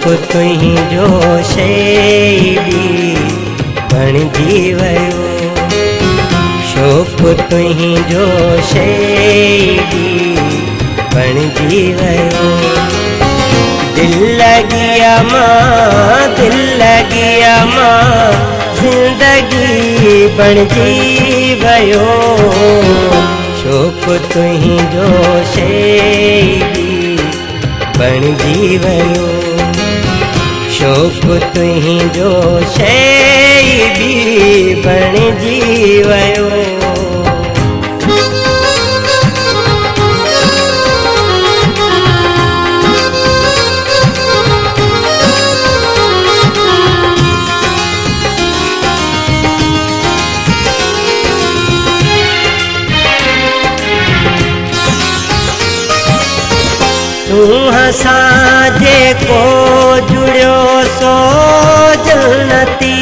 तुंहिंजो शैली बणिजी वियो। शौक़ तुंहिंजो शैली बणिजी वियो। दिल लगिया मां जिंदगी बणिजी वियो। शौक़ तुंहिंजो शैली बणिजी वियो। शौक़ तुंहिंजो शैली बणिजी वियो। तूं असां जेको जुड़ियो सो जन्नती।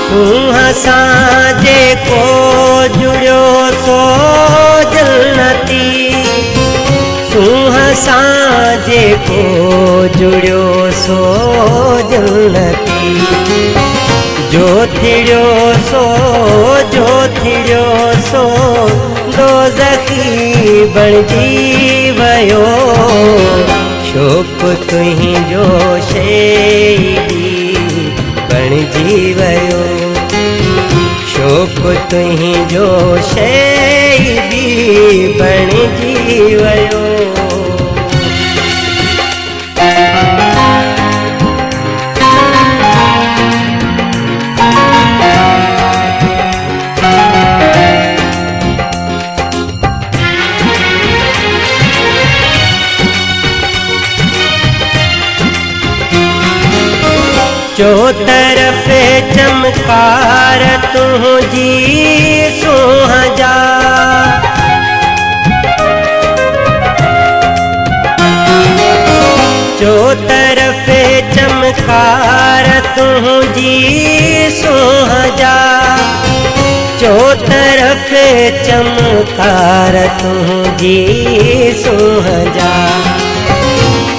तूं असां जेको जुड़ियो सो जन्नती। तूं असां जेको जुड़ियो सो जन्नती। जो थिड़ियो सो दोज़खी बणिजी वियो। शौक़ तुंहिंजो शैली बणिजी वियो। शौक़ तुंहिंजो शैली बणिजी वियो। चो तरफ चमकार तुझी सोहजा। चो तरफ चमकार तुझी सोहजा। चो तरफ चमकार तुझी सोहजा।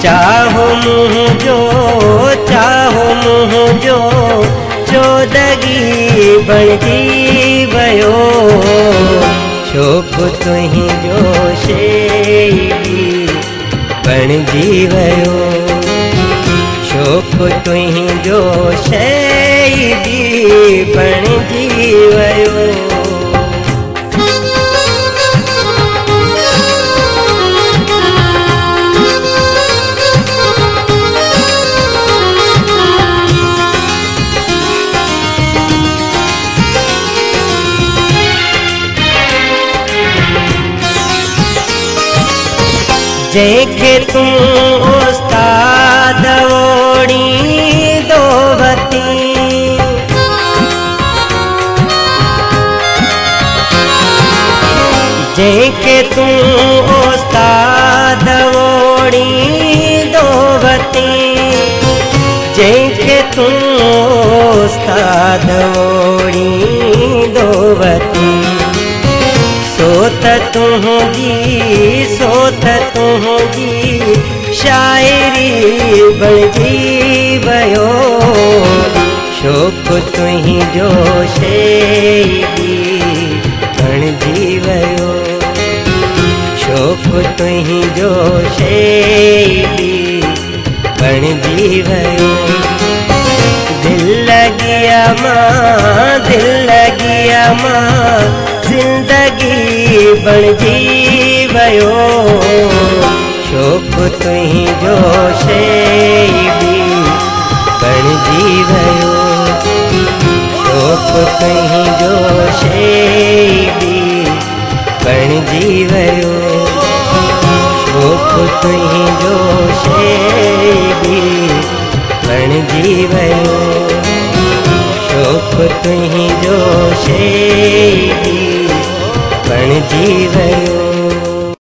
चाहो मुझो चोदगी बणिजी वियो। शौक़ तुंहिंजो शैली बणिजी वियो। शौक़ तुंहिंजो शैली बणिजी वियो। जैके तू उस्ताद ओड़ी दोवती। जैके तू उस्ताद ओड़ी दोवती। जैके तू उस्ताद ओड़ी दोवती। सोत तुझी शायरी बणिजी वियो। शौक़ तुंहिंजो शैली बणिजी वियो। शौक़ तुंहिंजो शैली बणिजी वियो। दिल लगिया मां जिंदगी बणिजी वियो। शौक़ तुंहिंजो शैली बणिजी वियो। शौक़ तुंहिंजो शैली बणिजी वियो। शौक़ तुंहिंजो शैली बणिजी वियो। शौक़ तुंहिंजो शैली बणिजी वियो।